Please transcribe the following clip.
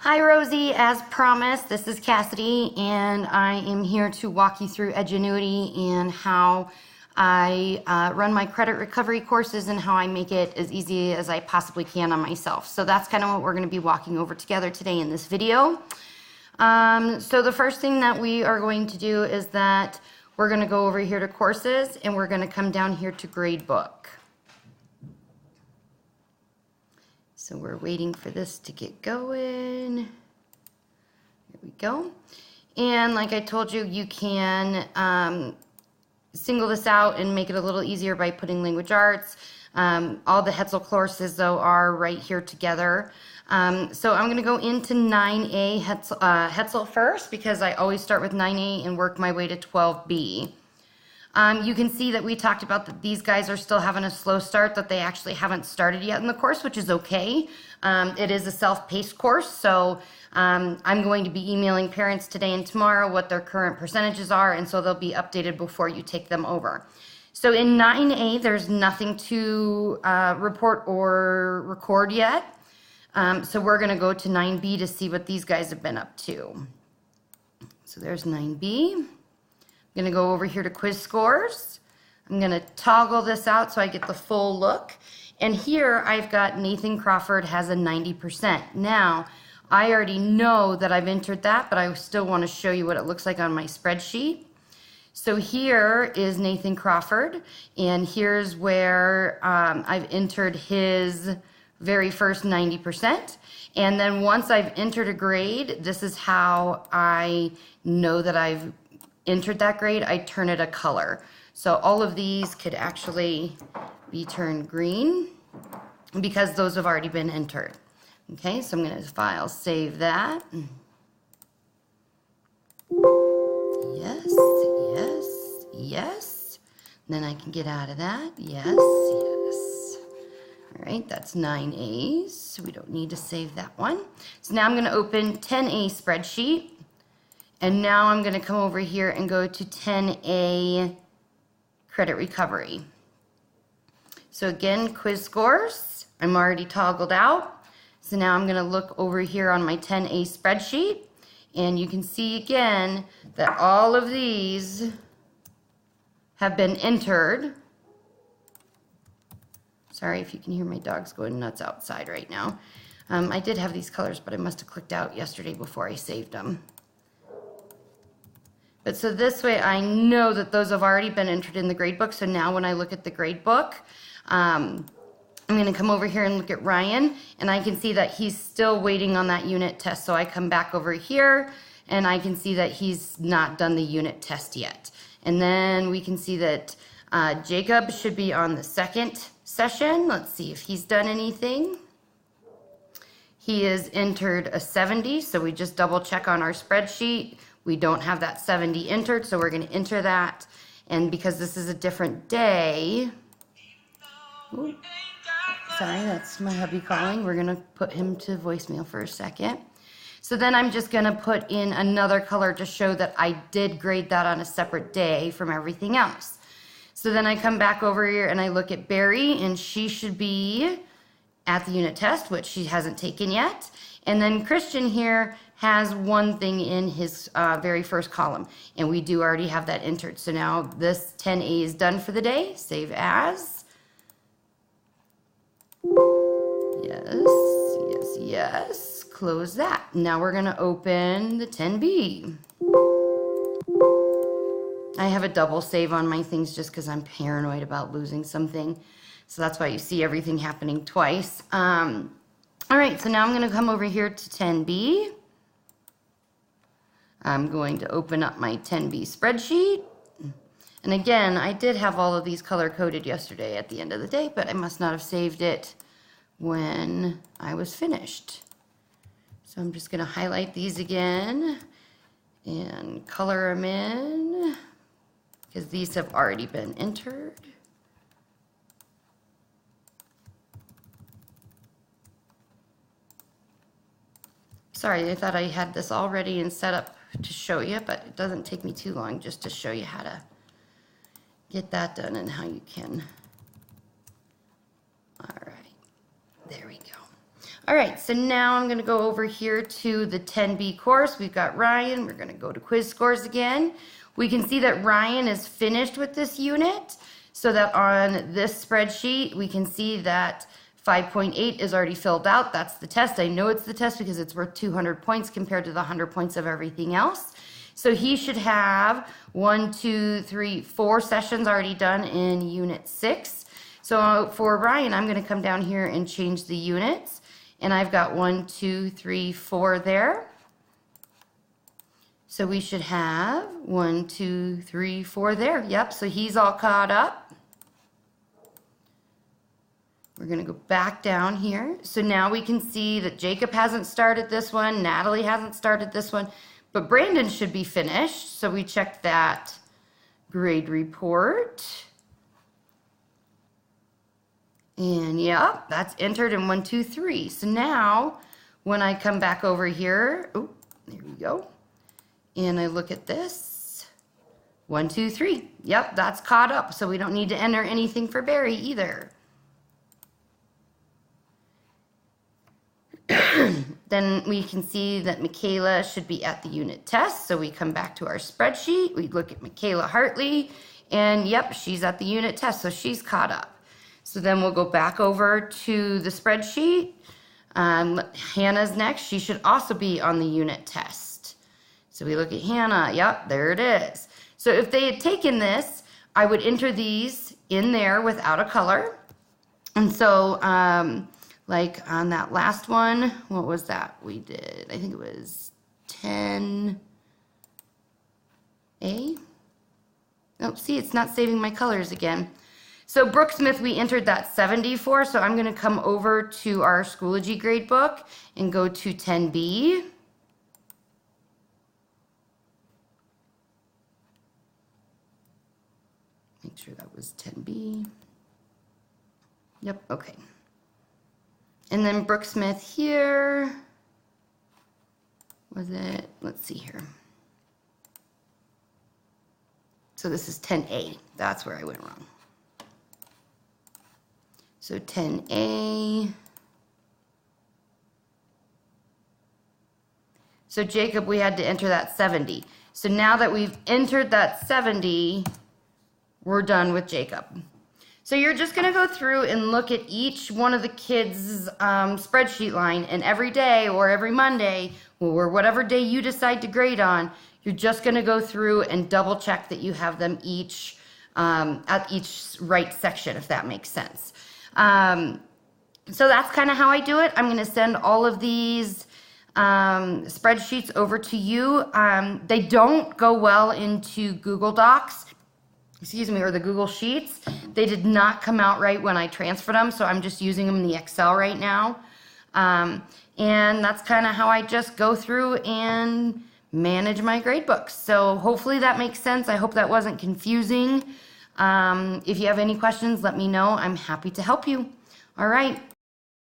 Hi Rosie, as promised, this is Cassidy and I am here to walk you through Edgenuity and how I run my credit recovery courses and how I make it as easy as I possibly can on myself. So that's kind of what we're going to be walking over together today in this video. So the first thing that we are going to do is that we're going to go over here to courses and we're going to come down here to gradebook. So we're waiting for this to get going. Here we go. And like I told you, you can single this out and make it a little easier by putting language arts. All the Hetzel courses, though, are right here together. So I'm going to go into 9A Hetzel first because I always start with 9A and work my way to 12B. You can see that we talked about that these guys are still having a slow start, that they actually haven't started yet in the course, which is okay. It is a self-paced course, so I'm going to be emailing parents today and tomorrow what their current percentages are, and so they'll be updated before you take them over. So in 9A, there's nothing to report or record yet. So we're going to go to 9B to see what these guys have been up to. So there's 9B. I'm going to go over here to quiz scores. I'm going to toggle this out so I get the full look. And here I've got Nathan Crawford has a 90%. Now, I already know that I've entered that, but I still want to show you what it looks like on my spreadsheet. So here is Nathan Crawford, and here's where I've entered his very first 90%. And then once I've entered a grade, this is how I know that I've entered that grade. I turn it a color. So all of these could actually be turned green because those have already been entered. Okay, so I'm going to file save that. Yes, yes, yes. And then I can get out of that. Yes, yes. All right, that's 9A's. So we don't need to save that one. So now I'm going to open 10A spreadsheet. And now I'm going to come over here and go to 10A credit recovery. So again, quiz scores, I'm already toggled out. So now I'm going to look over here on my 10A spreadsheet. And you can see again that all of these have been entered. Sorry if you can hear my dogs going nuts outside right now. I did have these colors, but I must have clicked out yesterday before I saved them. But so this way I know that those have already been entered in the gradebook. So now when I look at the gradebook, I'm going to come over here and look at Ryan, and I can see that he's still waiting on that unit test. So I come back over here and I can see that he's not done the unit test yet. And then we can see that Jacob should be on the second session. Let's see if he's done anything. He has entered a 70, so we just double check on our spreadsheet. We don't have that 70 entered, so we're going to enter that. And because this is a different day, ooh, sorry, that's my hubby calling. We're going to put him to voicemail for a second. So then I'm just going to put in another color to show that I did grade that on a separate day from everything else. So then I come back over here and I look at Barry, and she should be at the unit test, which she hasn't taken yet. And then Christian here has one thing in his very first column, and we do already have that entered. So now this 10A is done for the day. Save as. Yes, yes, yes. Close that. Now we're going to open the 10B. I have a double save on my things just because I'm paranoid about losing something. So that's why you see everything happening twice. All right, so now I'm going to come over here to 10B. I'm going to open up my 10B spreadsheet. And again, I did have all of these color-coded yesterday at the end of the day, but I must not have saved it when I was finished. So I'm just going to highlight these again and color them in because these have already been entered. Sorry, I thought I had this all ready and set up to show you, but it doesn't take me too long just to show you how to get that done and how you can. All right, there we go. All right, so now I'm going to go over here to the 10B course. We've got Ryan. We're going to go to quiz scores again. We can see that Ryan is finished with this unit, so that on this spreadsheet, we can see that 5.8 is already filled out. That's the test. I know it's the test because it's worth 200 points compared to the 100 points of everything else. So he should have 1, 2, 3, 4 sessions already done in Unit 6. So for Ryan, I'm going to come down here and change the units. And I've got 1, 2, 3, 4 there. So we should have 1, 2, 3, 4 there. Yep, so he's all caught up. We're going to go back down here. So now we can see that Jacob hasn't started this one. Natalie hasn't started this one. But Brandon should be finished. So we checked that grade report. And yeah, that's entered in 1, 2, 3. So now when I come back over here, oh, there we go. And I look at this, 1, 2, 3. Yep, that's caught up. So we don't need to enter anything for Barry either. Then we can see that Michaela should be at the unit test. So we come back to our spreadsheet. We look at Michaela Hartley. And yep, she's at the unit test. So she's caught up. So then we'll go back over to the spreadsheet. Hannah's next. She should also be on the unit test. So we look at Hannah. Yep, there it is. So if they had taken this, I would enter these in there without a color. And so, like on that last one, what was that we did? I think it was 10A. Oh, see, it's not saving my colors again. So Brooke Smith, we entered that 70 for, so I'm going to come over to our Schoology grade book and go to 10B. Make sure that was 10B. Yep, okay. And then Brooke Smith here, was it, let's see here. So this is 10A, that's where I went wrong. So 10A. So Jacob, we had to enter that 70. So now that we've entered that 70, we're done with Jacob. So you're just going to go through and look at each one of the kids' spreadsheet line, and every day or every Monday or whatever day you decide to grade on, you're just going to go through and double check that you have them each at each right section, if that makes sense. So that's kind of how I do it. I'm going to send all of these spreadsheets over to you. They don't go well into Google Docs, excuse me, or the Google Sheets. They did not come out right when I transferred them, so I'm just using them in the Excel right now. And that's kind of how I just go through and manage my grade books. So hopefully that makes sense. I hope that wasn't confusing. If you have any questions, let me know. I'm happy to help you. All right.